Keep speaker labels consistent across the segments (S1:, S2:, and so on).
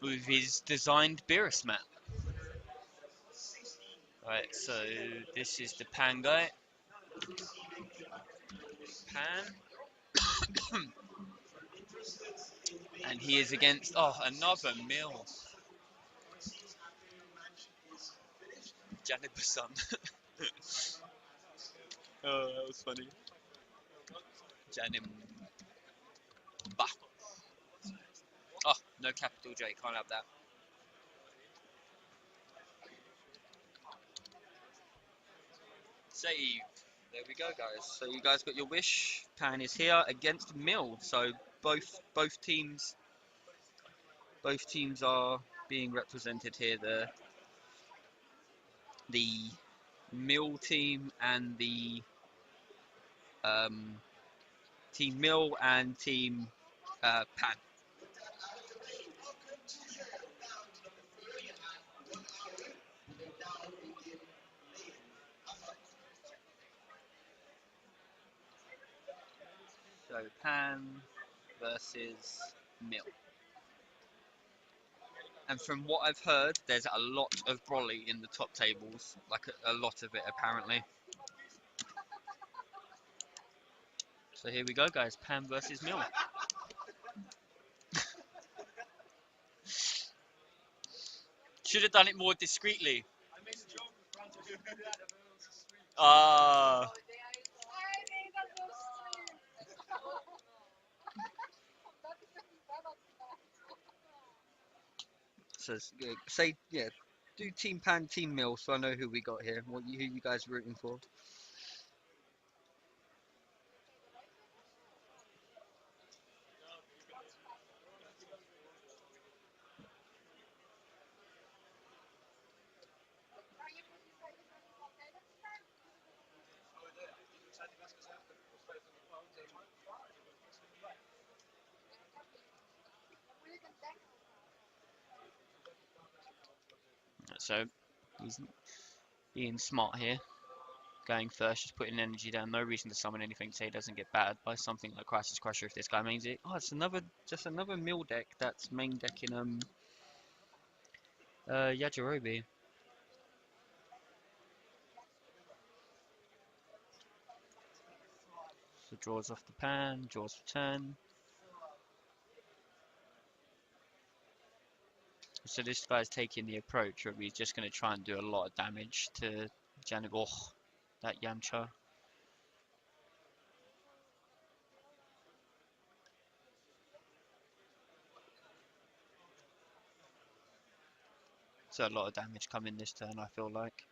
S1: with his designed Beerus map. Right, so this is the Pan guy. Pan. And he is against, oh, another Mill. Janemba son. Oh, that was funny. Janemba. Oh, no capital J, can't have that. Save. There we go, guys. So you guys got your wish. Pan is here against Mill. So both teams are being represented here. The Mill team and the Team Mill and Team Pan. So Pan versus Mill. And from what I've heard, there's a lot of Broly in the top tables, like a lot of it apparently. So here we go, guys. Pan versus Mill. Should have done it more discreetly. Ah. So say yeah, do Team Pan, Team Mill, so I know who we got here. Who you guys are rooting for? So he's being smart here, going first, just putting energy down. No reason to summon anything so he doesn't get battered by something like Crisis Crusher if this guy mains it. Oh, it's just another Mill deck that's main decking Yajirobe. So draws off the Pan, draws for turn. So this guy's taking the approach where he's just going to try and do a lot of damage to Janemba. Oh, that Yamcha. So a lot of damage coming this turn, I feel like.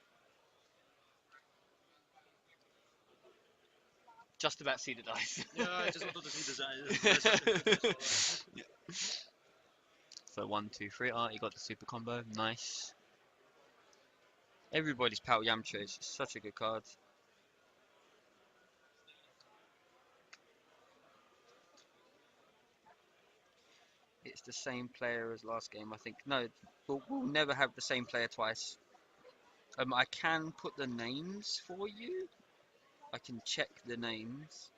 S1: Just about see the dice.
S2: Yeah, I just wanted to see the dice.
S1: Yeah. So 1, 2, 3. Ah, you got the super combo. Nice. Everybody's Pal Yamcha is such a good card. It's the same player as last game, I think. No, we'll never have the same player twice. I can put the names for you. I can check the names.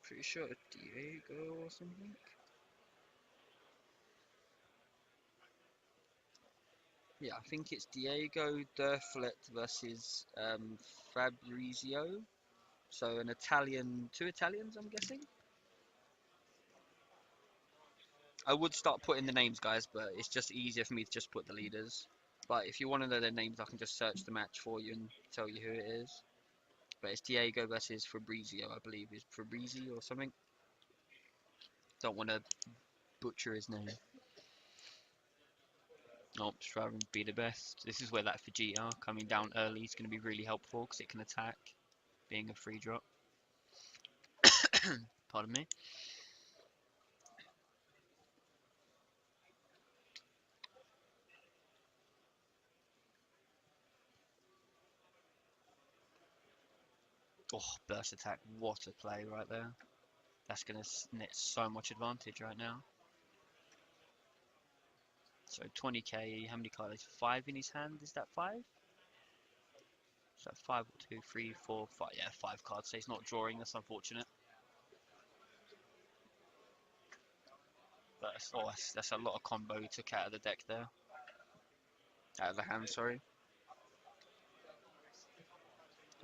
S1: Pretty sure it's Diego or something. Yeah, I think it's Diego Derflet versus Fabrizio. So an Italian, two Italians, I'm guessing. I would start putting the names, guys, but it's just easier for me to just put the leaders. But if you want to know their names, I can just search the match for you and tell you who it is. But it's Diego versus Fabrizio, I believe, is Fabrizio or something. Don't want to butcher his name. Oh, try and be the best. This is where that Vegeta coming down early is going to be really helpful because it can attack, being a free drop. Pardon me. Oh, burst attack. What a play right there. That's going to net so much advantage right now. So 20k, how many cards? 5 in his hand? Is that 5? So 5, 2, 3, 4, 5. Yeah, 5 cards. So he's not drawing. That's unfortunate. But that's a lot of combo he took out of the deck there. Out of the hand, sorry.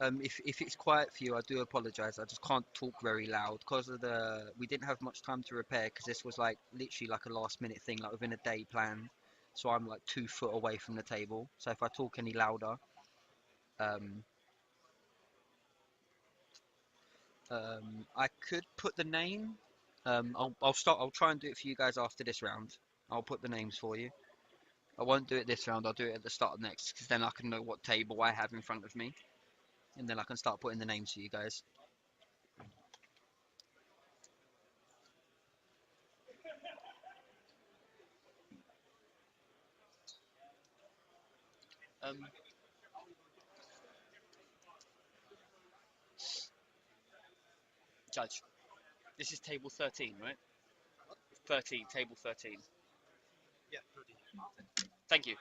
S1: If it's quiet for you, I do apologise. I just can't talk very loud because of we didn't have much time to repair because this was like literally like a last minute thing, like within a day planned. So I'm like 2 foot away from the table. So if I talk any louder, um, I could put the name. I'll start. I'll try and do it for you guys after this round. I'll put the names for you. I won't do it this round. I'll do it at the start of next because then I can know what table I have in front of me, and then I can start putting the names for you guys. Um, Judge, this is table 13, right? 13, table 13.
S2: Yeah, 30.
S1: Thank you.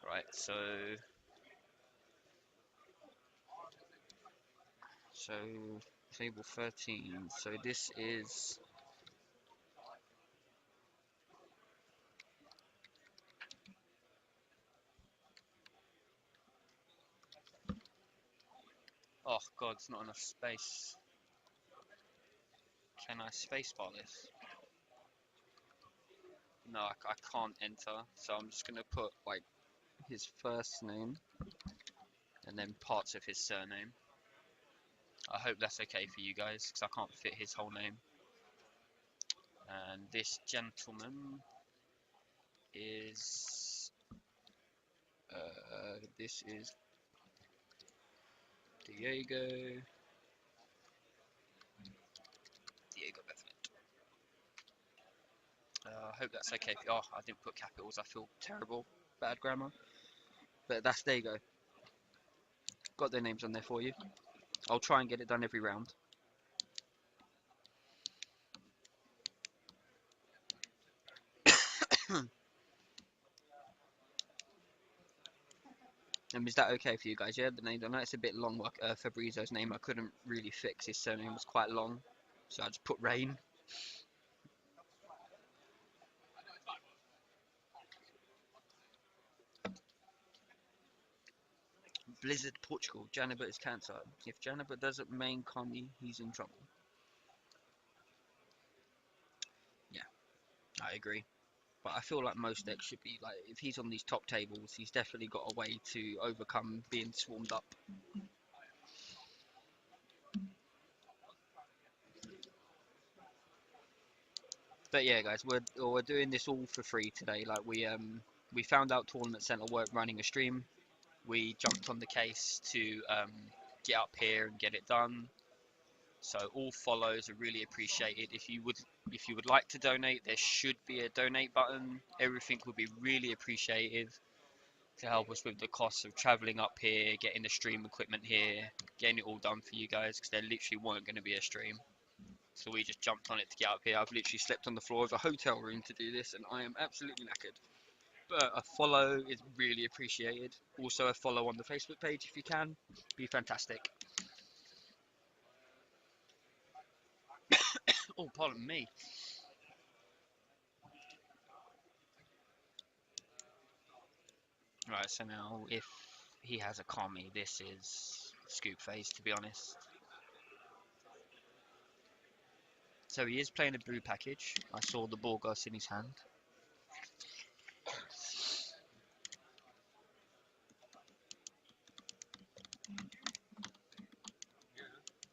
S1: Right, so table 13. So this is oh god, it's not enough space. Can I spacebar this? No, I can't enter. So I'm just gonna put like his first name and then parts of his surname. I hope that's okay for you guys because I can't fit his whole name. And this gentleman is this is Diego Bethany. I hope that's okay. Oh, I didn't put capitals. I feel terrible. Bad grammar. But there you go. Got their names on there for you. I'll try and get it done every round. Is that okay for you guys? Yeah, the names. I know it's a bit long. Like Fabrizio's name, I couldn't really fix. His surname was quite long, so I just put Rain. Blizzard Portugal. Janemba is cancer. If Janemba doesn't main Kami, he's in trouble. Yeah, I agree. But I feel like most decks should be like, if he's on these top tables, he's definitely got a way to overcome being swarmed up. But yeah, guys, we're doing this all for free today. Like we found out Tournament Center weren't running a stream. We jumped on the case to get up here and get it done. So all follows are really appreciated. If you would like to donate, there should be a donate button. Everything would be really appreciated to help us with the costs of traveling up here, getting the stream equipment here, getting it all done for you guys because there literally weren't going to be a stream. So we just jumped on it to get up here. I've literally slept on the floor of a hotel room to do this and I am absolutely knackered. But a follow is really appreciated. Also a follow on the Facebook page if you can. Be fantastic. Oh, pardon me. Right, so now if he has a Kami, this is Scoop Face to be honest. So he is playing a blue package. I saw the Borgos in his hand.
S2: Yeah,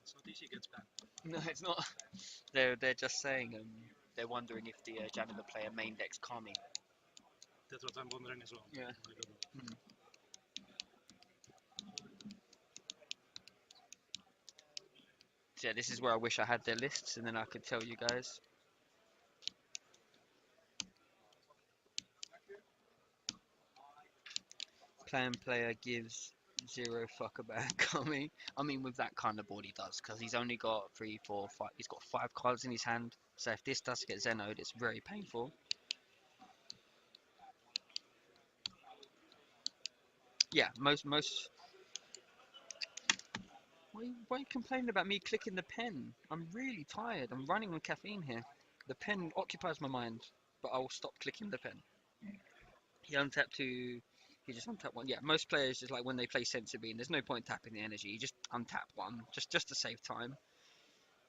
S2: it's not easy, it gets bad.
S1: No, it's not. They're just saying they're wondering if the Janemba player main decks Kami.
S2: That's what I'm wondering as well.
S1: Yeah.
S2: I don't know.
S1: Mm. So yeah, this is where I wish I had their lists and then I could tell you guys. Plan player gives zero fuck about Kami. I mean, with that kind of board he does, because he's only got 3, 4, 5. He's got 5 cards in his hand. So if this does get Zenoed, it's very painful. Yeah, most. Why are you complaining about me clicking the pen? I'm really tired. I'm running on caffeine here. The pen occupies my mind, but I will stop clicking the pen. He untapped two. He just untapped one. Yeah, most players just like when they play sensibly, and there's no point tapping the energy. You just untap one, just to save time,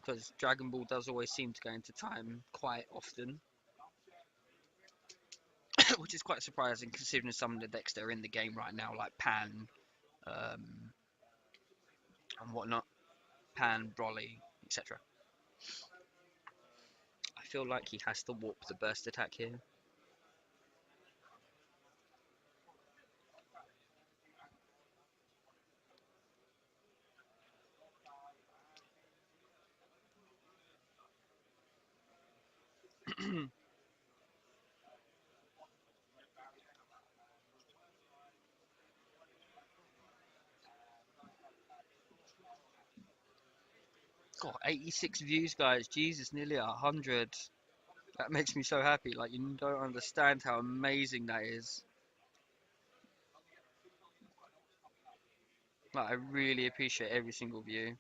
S1: because Dragon Ball does always seem to go into time quite often, which is quite surprising considering some of the decks that are in the game right now, like Pan, um, and whatnot, Pan, Broly, etc. I feel like he has to warp the burst attack here. God, 86 views, guys. Jesus, nearly 100. That makes me so happy. Like, you don't understand how amazing that is. Like, I really appreciate every single view.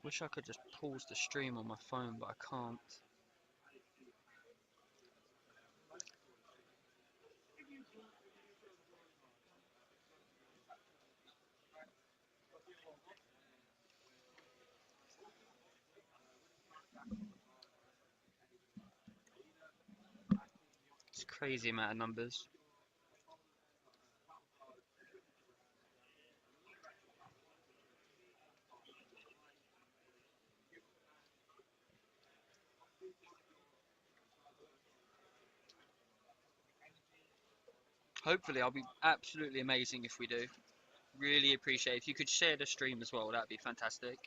S1: Wish I could just pause the stream on my phone, but I can't. It's a crazy amount of numbers. Hopefully, I'll be absolutely amazing if we do. Really appreciate it. If you could share the stream as well, that'd be fantastic.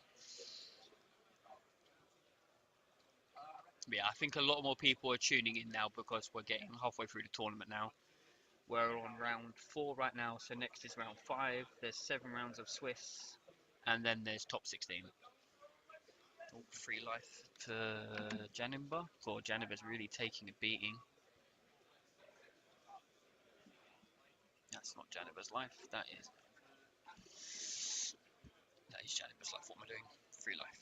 S1: But yeah, I think a lot more people are tuning in now because we're getting halfway through the tournament now. We're on round 4 right now, so next is round 5. There's 7 rounds of Swiss, and then there's top 16. Oh, free life to Janemba. Or Janemba's really taking a beating. That's not Janemba's life. That is Janemba's life. What am I doing? Free life.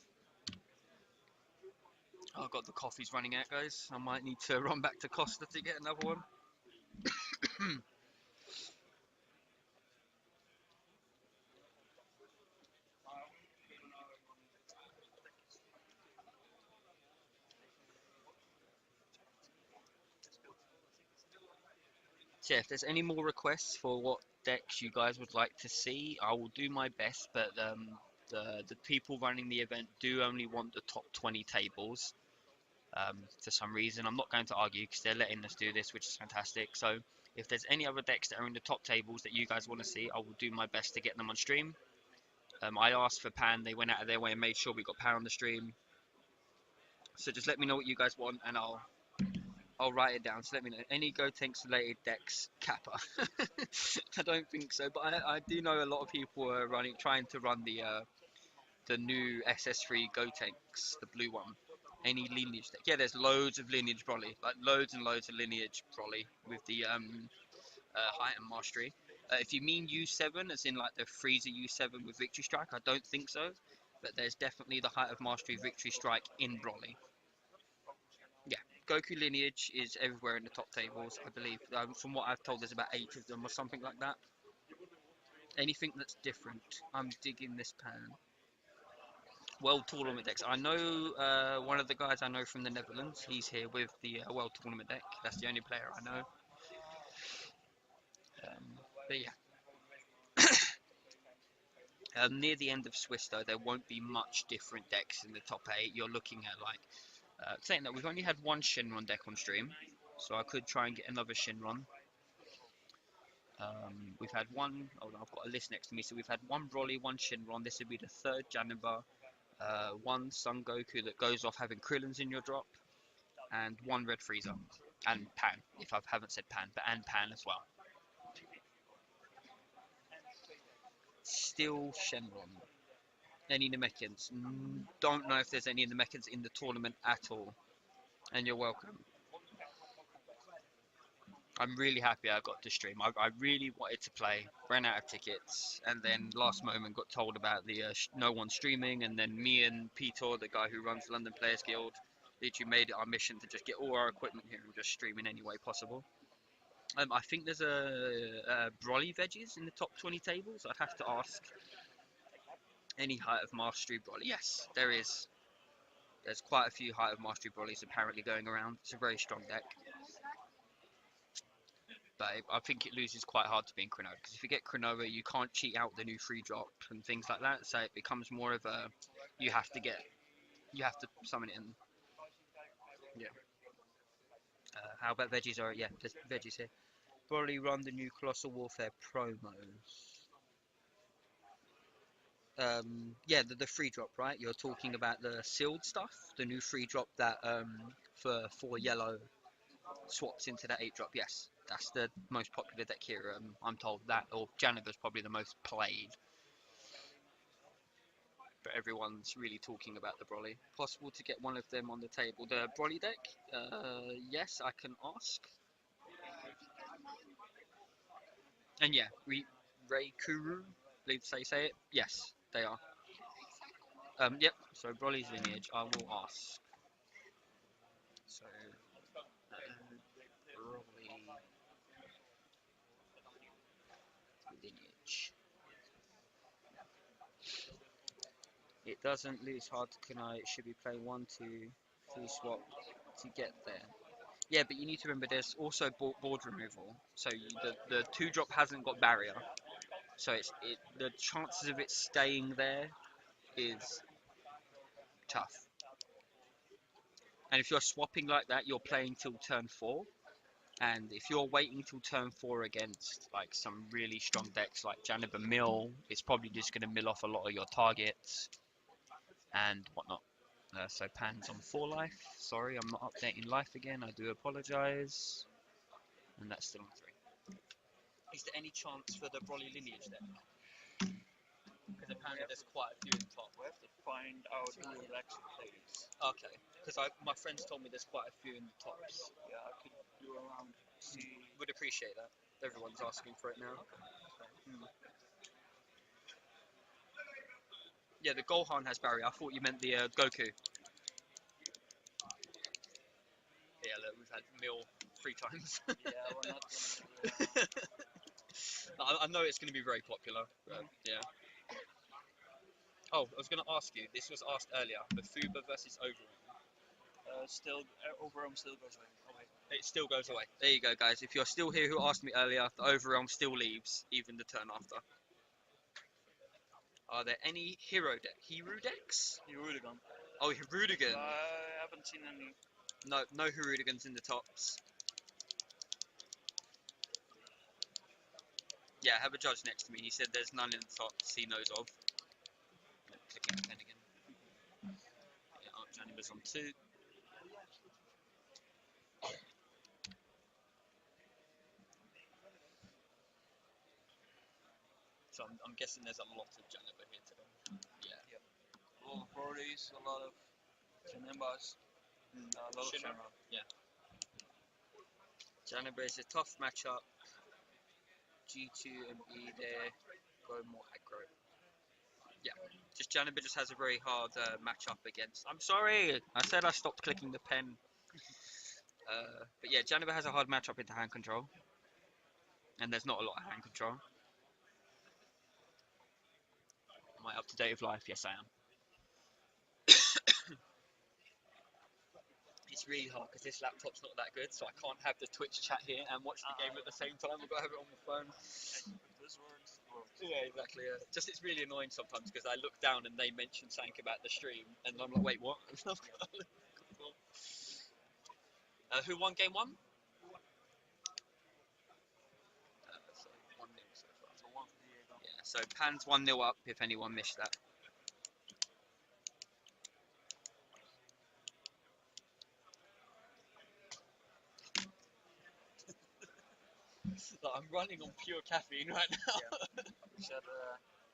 S1: Oh god, the coffee's running out, guys. I might need to run back to Costa to get another one. So yeah, if there's any more requests for what decks you guys would like to see, I will do my best. But the people running the event do only want the top 20 tables. For some reason, I'm not going to argue because they're letting us do this, which is fantastic. So if there's any other decks that are in the top tables that you guys want to see, I will do my best to get them on stream. I asked for Pan, they went out of their way and made sure we got Pan on the stream. So just let me know what you guys want, and I'll write it down. So let me know any Gotenks related decks. Kappa. I don't think so, but I do know a lot of people are trying to run the new SS3 Gotenks, the blue one. Any lineage deck? Yeah, there's loads of lineage Broly, like loads and loads of lineage Broly with the height and mastery. If you mean U7, as in like the Frieza U7 with Victory Strike, I don't think so. But there's definitely the height of mastery Victory Strike in Broly. Yeah, Goku lineage is everywhere in the top tables, I believe. From what I've told, there's about 8 of them or something like that. Anything that's different, I'm digging this pan. World Tournament decks. I know one of the guys I know from the Netherlands. He's here with the World Tournament deck. That's the only player I know. But yeah, near the end of Swiss though, there won't be much different decks in the top 8. You're looking at like saying that we've only had one Shenron deck on stream, so I could try and get another Shenron. We've had one. Oh, no, I've got a list next to me. So we've had one Broly, one Shenron. This would be the third Janemba. One Son Goku that goes off having Krillins in your drop, and one Red Frieza, and Pan. If I haven't said Pan, but and Pan as well. Still Shenron. Any Namekians? Don't know if there's any Namekians in the tournament at all. And you're welcome. I'm really happy I got to stream. I really wanted to play, ran out of tickets, and then last moment got told about the no one streaming, and then me and Peter, the guy who runs London Players Guild, literally made it our mission to just get all our equipment here and just stream in any way possible. I think there's a Broly veggies in the top 20 tables. I'd have to ask. Any Height of Mastery Broly? Yes, there is. There's quite a few Height of Mastery Brolys apparently going around. It's a very strong deck. But I think it loses quite hard to being Cronoa, because if you get Cronoa, you can't cheat out the new free drop and things like that. So it becomes more of a you have to summon it in. Yeah. How about veggies? Are yeah, there's veggies here. Broly run the new Colossal Warfare promos. Yeah, the free drop, right? You're talking about the sealed stuff, the new free drop that for 4 yellow swaps into that 8 drop. Yes, that's the most popular deck here. I'm told that, or Janemba's probably the most played. But everyone's really talking about the Broly. Possible to get one of them on the table. The Broly deck? Yes, I can ask. And yeah, Raikuru, believe say it. Yes, they are. Yep. So Broly's lineage, I will ask. So Broly lineage. It doesn't lose hard to Kunai. It should be playing 1, 2, 3 swap to get there. Yeah, but you need to remember there's also board removal. So the 2 drop hasn't got barrier. So the chances of it staying there is tough. And if you're swapping like that, you're playing till turn 4. And if you're waiting till turn 4 against like some really strong decks like Janemba Mill, it's probably just going to mill off a lot of your targets and whatnot. So Pan's on 4 life. Sorry, I'm not updating life again. I do apologise. And that's still on 3. Is there any chance for the Broly lineage deck? Because apparently there's quite a few in top.
S2: We have to find out who actually plays.
S1: Okay. Because my friends told me there's quite a few in the tops.
S2: Yeah, I could do around. See.
S1: Would appreciate that. Everyone's asking for it now. Yeah, the Gohan has barrier. I thought you meant the Goku. Yeah, look, we've had Mill 3 times.
S2: Yeah, we're not gonna.
S1: I know it's going to be very popular, but yeah. Oh, I was going to ask you, this was asked earlier, the Fuba versus Overeem.
S2: Still, Overwhelm still goes away.
S1: It still goes away. There you go, guys. If you're still here who asked me earlier, the Overrealm still leaves, even the turn after. Are there any hero decks?
S2: Hirudegan.
S1: Oh, Hirudegan.
S2: I haven't seen any.
S1: No Hirudegans in the tops. Yeah, I have a judge next to me. He said there's none in the tops he knows of. Clicking the pen again. Yeah, oh, Janemba's on 2. So I'm guessing there's a lot of Janemba here today. Yeah.
S2: A lot of Brolys, a lot of Janembas, a lot of Shinra.
S1: Yeah. Janemba is a tough matchup. G2 and E there go more aggro. Yeah, just Janemba just has a very hard matchup against. I'm sorry, I said I stopped clicking the pen. But yeah, Janemba has a hard matchup into hand control, and there's not a lot of hand control. Am I up to date with life? Yes, I am. It's really hard because this laptop's not that good, so I can't have the Twitch chat here and watch the game at the same time. I've got to have it on my phone.
S2: This works.
S1: Yeah, exactly. Just it's really annoying sometimes because I look down and they mention something about the stream, and I'm like, wait, what? Who won game 1? So 1-0 so far.
S2: So one for Diego.
S1: Yeah, so Pan's 1-0 up if anyone missed that. Like, I'm running on pure caffeine right now.
S2: Yeah. Said,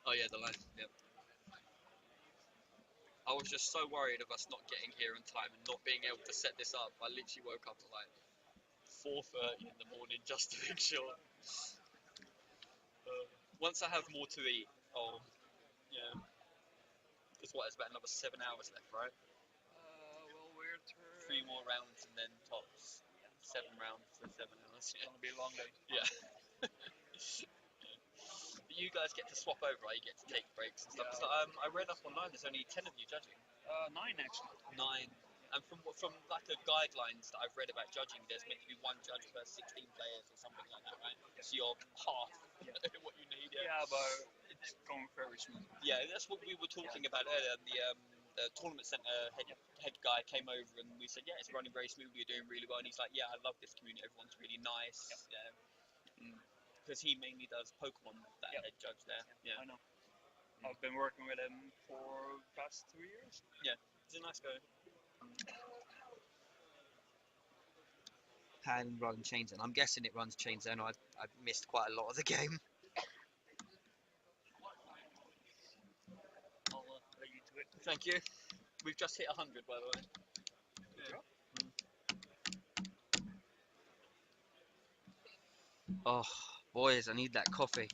S1: Oh yeah, the line. Yep. was just so worried of us not getting here in time and not being able to set this up. I literally woke up at like 4:30 in the morning just to make sure. Once I have more to eat, oh yeah, because what? It's about another 7 hours left, right?
S2: Well, we're
S1: 3 more rounds and then tops. 7 rounds for 7 hours.
S2: It's gonna be a long day.
S1: Yeah. But you guys get to swap over, right? You get to take breaks and stuff.
S2: Yeah.
S1: So, I read up online. There's only 10 of you judging.
S2: 9 actually.
S1: 9. And from like the guidelines that I've read about judging, there's meant to be one judge per 16 players or something like that, right? So you're half what you need.
S2: Yeah, but it's going very smooth.
S1: Yeah, that's what we were talking about earlier. The tournament center head guy came over and we said, yeah, it's running very smoothly, you're doing really well. And he's like, yeah, I love this community, everyone's really nice. Yeah. Because he mainly does Pokemon, that head judge there. Yeah.
S2: I know. I've been working with him for the past 2 years.
S1: Yeah, he's a nice guy. Pan run chain zone. I'm guessing it runs chain zone. I've missed quite a lot of the game.
S2: I'll let you do it.
S1: Thank you. We've just hit 100, by the way. Oh, boys, I need that coffee.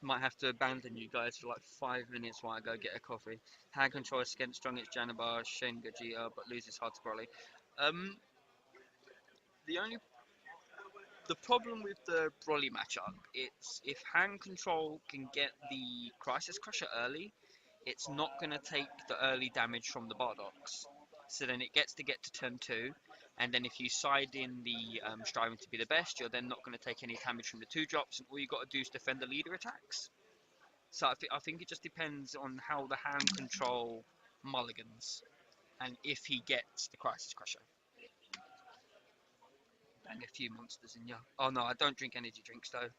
S1: Might have to abandon you guys for like 5 minutes while I go get a coffee. Hand control is against strongest Janemba, Shen Gajita, but loses hard to Broly. The only the problem with the Broly matchup, it's if hand control can get the Crisis Crusher early, it's not going to take the early damage from the Bardox. So then it gets to turn 2, and then if you side in the striving to be the best, you're then not going to take any damage from the 2-drops, and all you got to do is defend the leader attacks. So I think it just depends on how the hand control mulligans, and if he gets the Crisis Crusher. And a few monsters in ya. Oh no, I don't drink energy drinks though.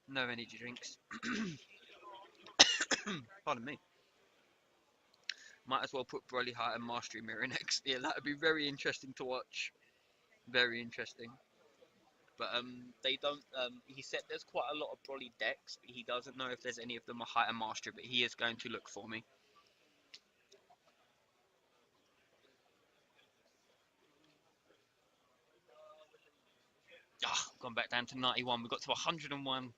S1: No energy drinks. Pardon me. Might as well put Broly Heart and Mastery Mirror next. Yeah, that would be very interesting to watch. Very interesting. But they don't. He said there's quite a lot of Broly decks, but he doesn't know if there's any of them are Height and Mastery. But he is going to look for me. Ah, gone back down to 91. We got to 101.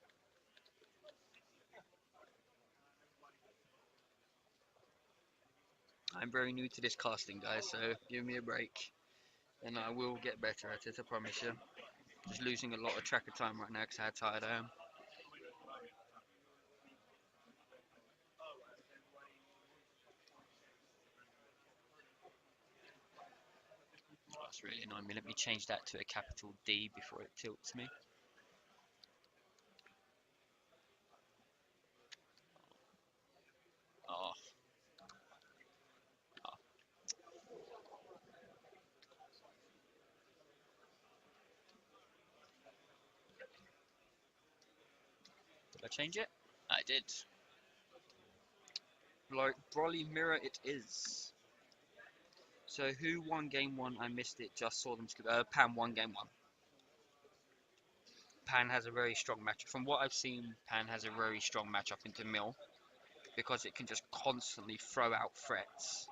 S1: I'm very new to this casting, guys, so give me a break, and I will get better at it. I promise you. Just losing a lot of track of time right now because how tired I am. Oh, that's really annoying me. Let me change that to a capital D before it tilts me. Oh. Oh. Did I change it? I did. Broly Mirror it is. So who won game 1? I missed it. Just saw them. Pan won game 1. Pan has a very strong matchup. From what I've seen, Pan has a very strong matchup into Mill because it can just constantly throw out threats.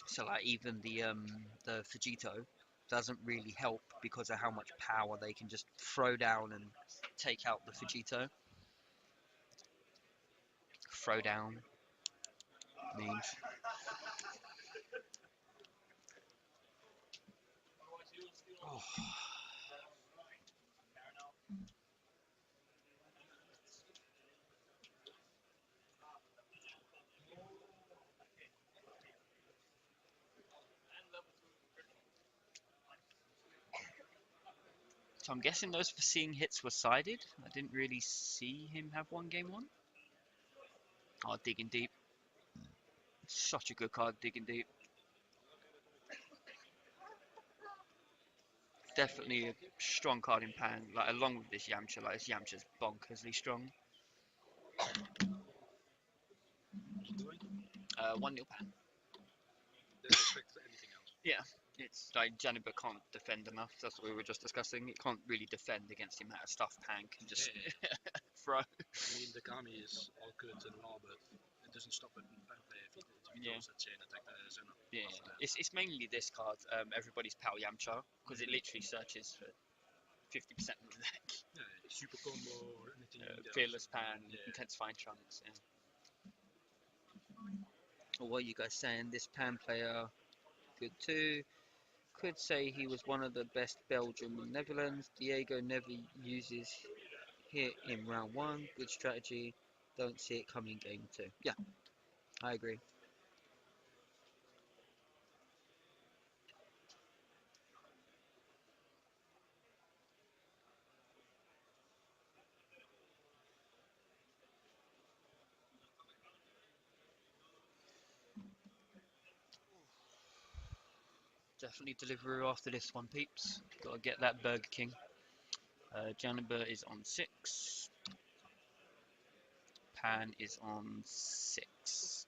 S1: So like even the Vegito doesn't really help because of how much power they can just throw down and take out the Vegito. Throw down means. Oh. So I'm guessing those foreseeing hits were sided. I didn't really see him have one game 1. Oh, digging deep. Such a good card, digging deep. Definitely a strong card in Pan, like along with this Yamcha, like this Yamcha's bonkersly strong. 1-0 Pan. Yeah, it's like Janemba can't defend enough. That's what we were just discussing. It can't really defend against the amount of stuff Pan can just throw.
S3: I mean, the Kami is all good and all, but it doesn't stop a pan player if he
S1: Yeah.
S3: throws that chain attack Zeno.
S1: Yeah,
S3: After that.
S1: it's mainly this card, everybody's Pal Yamcha, because it literally searches for 50% of the deck.
S3: Yeah, super combo or anything.
S1: Fearless Pan,
S3: Yeah.
S1: Intensifying Trunks. Yeah. Or what are you guys saying? This Pan player, good too. Could say he was one of the best Belgium and Netherlands. Diego never uses hit in round one. Good strategy. Don't see it coming game two. Yeah, I agree. Definitely Deliveroo after this one, peeps. Gotta get that Burger King. Janemba is on 6. Pan is on 6.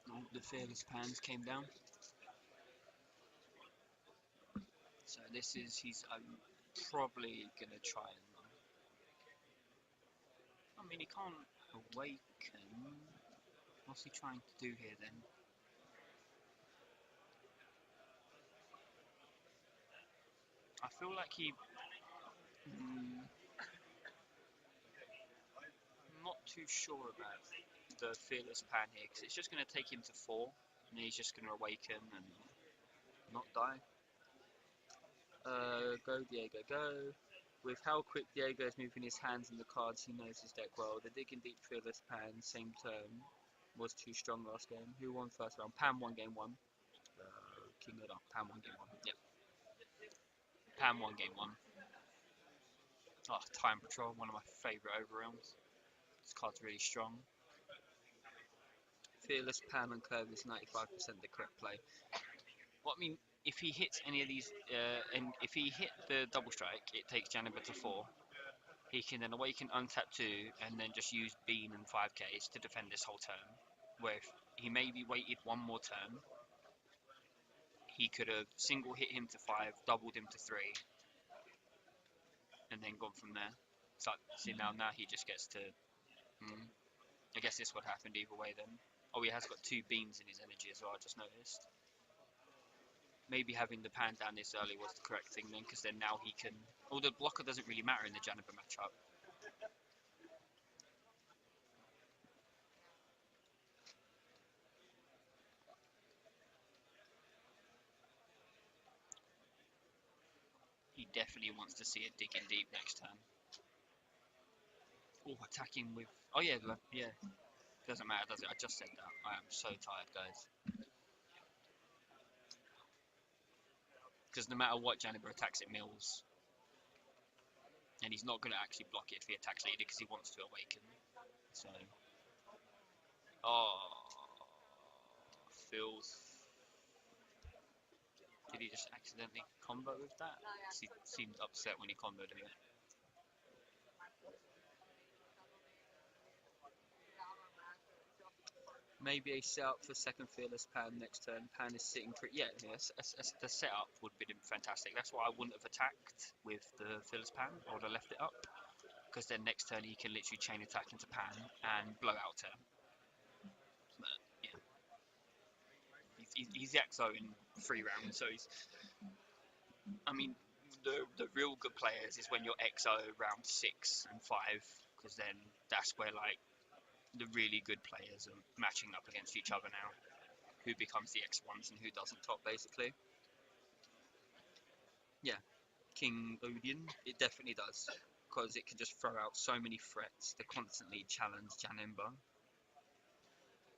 S1: Oh, the Fearless Pans came down. So this is, I'm probably gonna try and, I mean, he can't awaken. What's he trying to do here then? I feel like he, I'm not too sure about the Fearless Pan here, because it's just going to take him to 4, and he's just going to awaken and not die. Go Diego, go. With how quick Diego is moving his hands and the cards, he knows his deck well. The Digging Deep Fearless Pan, same turn, was too strong last game. Who won first round? Pan won game 1. King of Pan won game 1. Yep. Pan won game 1. Oh, Time Patrol, one of my favourite overrealms. This card's really strong. Fearless Pan and Curve is 95% the correct play. Well, I mean, if he hits any of these, and if he hit the double strike, it takes Janemba to 4. He can then awaken, untap 2, and then just use Bean and 5Ks to defend this whole turn. Where if he maybe waited one more turn, he could have single hit him to 5, doubled him to 3, and then gone from there. So, see, now he just gets to. I guess this would have happened either way then. Oh, he has got 2 beams in his energy as well, I just noticed. Maybe having the Pan down this early was the correct thing then, because then now he can. Well, the blocker doesn't really matter in the Janemba matchup. He definitely wants to see it digging deep next turn. Oh, attacking with. Oh yeah, yeah. Doesn't matter, does it? I just said that. I am so tired, guys. Because no matter what Janemba attacks, it mills. And he's not going to actually block it if he attacks later because he wants to awaken. So. Oh. Feels. Did he just accidentally combo with that? He seemed upset when he comboed it. Maybe a setup for second Fearless Pan next turn. Pan is sitting pretty. Yeah, yes, the setup would have been fantastic. That's why I wouldn't have attacked with the Fearless Pan. I would have left it up. Because then next turn he can literally chain attack into Pan and blow out turn. But, yeah. He's EXO in 3 rounds, so he's. I mean, the real good players is when you're EXO round 6 and 5, because then that's where like the really good players are matching up against each other now. Who becomes the X1s and who doesn't top, basically. Yeah, King Odin, it definitely does. Because it can just throw out so many threats to constantly challenge Janemba.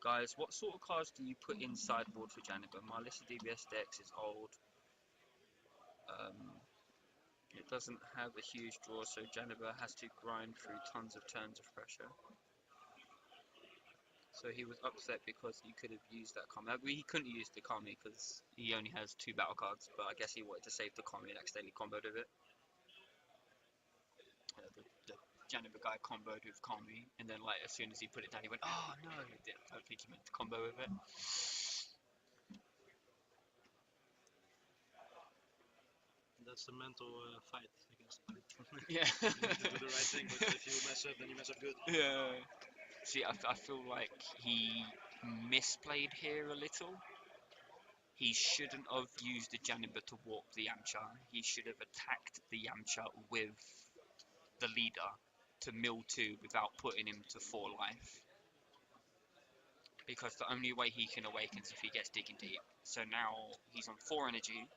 S1: Guys, what sort of cards do you put in sideboard for Janemba? My list of DBS decks is old. It doesn't have a huge draw, so Janemba has to grind through tons of turns of pressure. So he was upset because he could have used that Kami. He couldn't use the Kami because he only has 2 battle cards, but I guess he wanted to save the Kami and accidentally comboed with it. The Janemba guy comboed with Kami, and then like as soon as he put it down, he went, "Oh no!" I don't think he meant to combo with it.
S3: That's the mental fight against time.
S1: Yeah.
S3: You need to do the right thing, but if you mess up, then you mess up good.
S1: Yeah. See, I feel like he misplayed here a little. He shouldn't have used the Janemba to warp the Yamcha. He should have attacked the Yamcha with the leader to mill 2 without putting him to 4 life. Because the only way he can awaken is if he gets digging deep. So now he's on 4 energy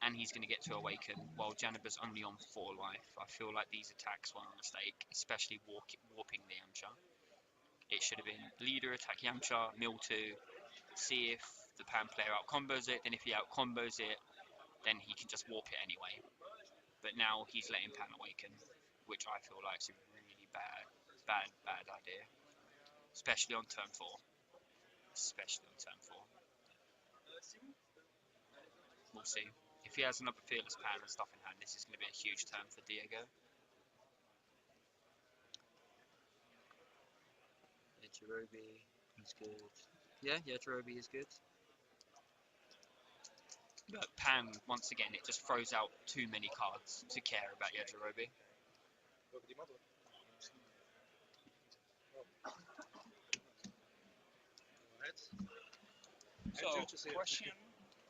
S1: and he's going to get to awaken while Janemba's only on 4 life. I feel like these attacks were a mistake, especially warping the Yamcha. It should have been leader attack Yamcha, mill 2, see if the pan player out combos it, then if he out combos it, then he can just warp it anyway. But now he's letting pan awaken, which I feel like is a really bad idea. Especially on turn 4. Especially on turn 4. We'll see. If he has another fearless pan and stuff in hand, this is going to be a huge turn for Diego. Yajirobe is good. Yeah, Yajirobe is good. But Pan, once again, it just throws out too many cards to care about Yajirobe.
S2: So,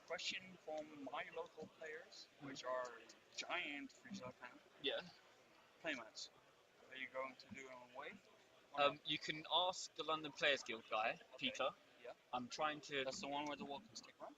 S2: question from my local players, which are giant Frieza fan
S1: Yeah.
S2: playmats. Are you going to do them away?
S1: You can ask the London Players Guild guy, Peter.
S2: Yeah.
S1: I'm trying to.
S2: That's the one with the walking stick, right?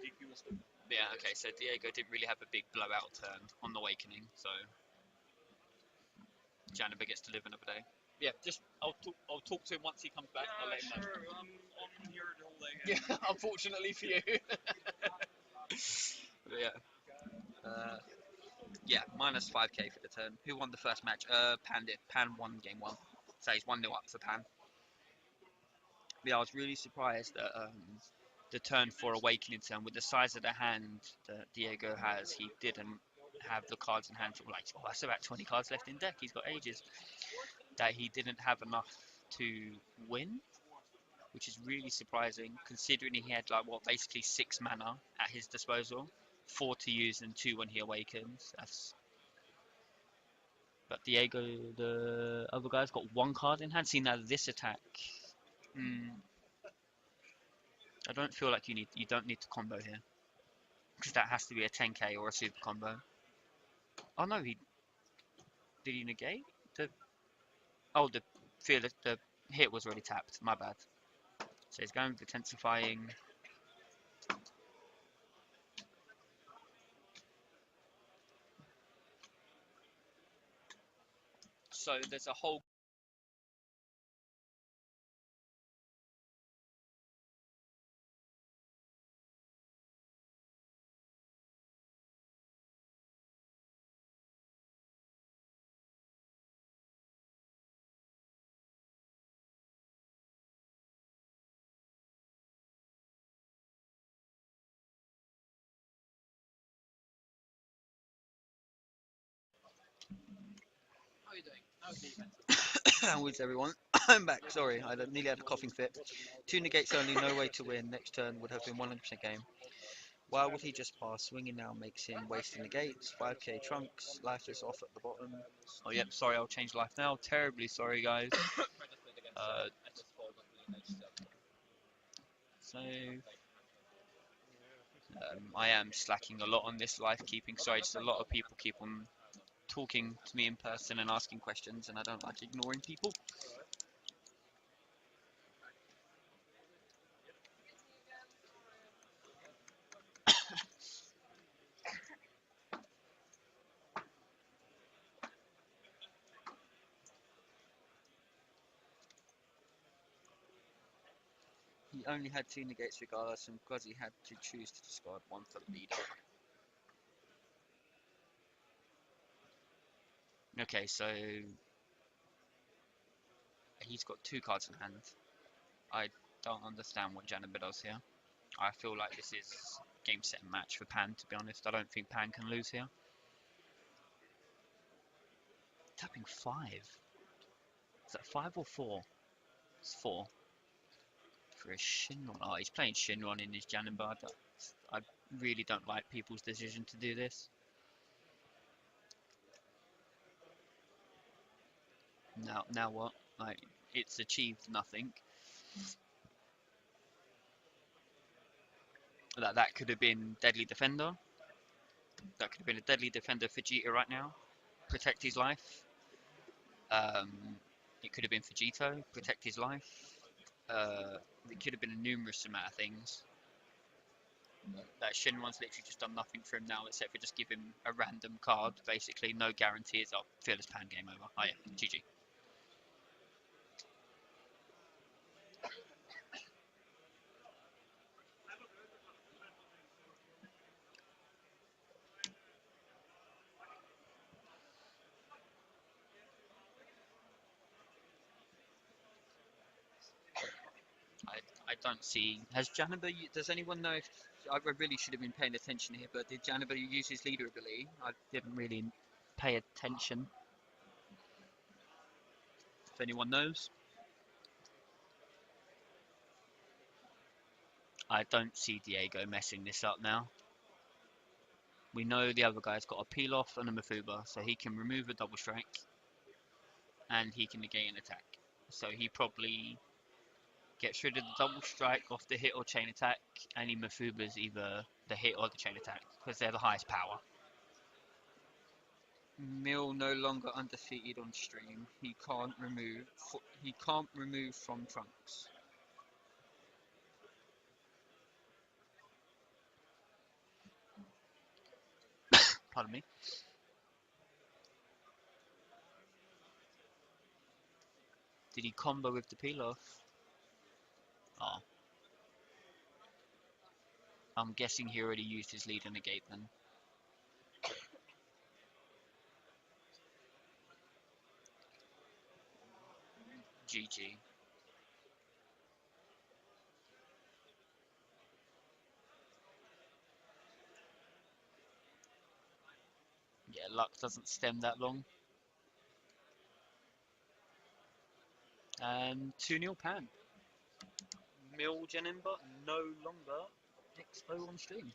S2: DQ was good.
S1: Yeah, okay, so Diego didn't really have a big blowout turn on the Awakening, so Janemba gets to live another day. Yeah, just I'll talk to him once he comes back. I'll let him know.
S2: Sure. I'm here the whole day.
S1: Yeah, unfortunately for you. But yeah. Yeah, minus 5k for the turn. Who won the first match? Pan did. Pan won game 1. So he's 1-0 up for Pan. Yeah, I was really surprised that the turn 4 Awakening turn, with the size of the hand that Diego has, he didn't have the cards in hand. Like, oh, that's about 20 cards left in deck. He's got ages. That he didn't have enough to win, which is really surprising, considering he had like basically 6 mana at his disposal, 4 to use and 2 when he awakens. But Diego, the other guy's got 1 card in hand. See, now this attack, I don't feel like you don't need to combo here, because that has to be a 10k or a super combo. Oh no, did he negate the? Oh, the hit was already tapped. My bad. So he's going with intensifying. So there's a whole How's everyone? I'm back. Sorry, nearly had a coughing fit. 2 negates only, no way to win. Next turn would have been 100% game. Why would he just pass? Swinging now makes him wasting negates. 5k trunks. Life is off at the bottom.
S4: Oh, yep, sorry, I'll change life now. Terribly sorry, guys. So, I am slacking a lot on this life keeping. Sorry, just a lot of people keep on talking to me in person and asking questions, and I don't like ignoring people. He only had 2 negates regardless, and because he had to choose to discard 1 for the leader. Okay, so he's got 2 cards in hand. I don't understand what Janemba does here. I feel like this is game, set, and match for Pan, to be honest. I don't think Pan can lose here. Tapping 5. Is that 5 or 4? It's 4. For a Shinron. Oh, he's playing Shinron in his Janemba. I really don't like people's decision to do this. Now what? Like, it's achieved nothing. That could have been Deadly Defender. That could have been a Deadly Defender Vegeta right now. Protect his life. It could have been Vegito. Protect his life. It could have been a numerous amount of things. That Shinron's literally just done nothing for him now except for just give him a random card. Basically, no guarantee it's up. Fearless Pan, game over. Oh yeah, GG. I don't see. Has Janemba? Does anyone know if? I really should have been paying attention here, but did Janemba use his leader ability? I didn't really pay attention. If anyone knows, I don't see Diego messing this up now. We know the other guy's got a peel off and a Mafuba, so he can remove a double strike, and he can negate an attack. So he probably gets rid of the double strike off the hit or chain attack, and he Mafubas either the hit or the chain attack because they're the highest power. Mill no longer undefeated on stream. He can't remove. He can't remove from trunks. Pardon me. Did he combo with the peel off? Oh. I'm guessing he already used his leader negate then. GG. Yeah, luck doesn't stem that long. And 2-0 Pan. Mill Janemba no longer XO on stream.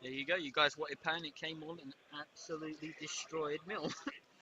S4: There you go. You guys wanted Pan. It came on and absolutely destroyed Mill.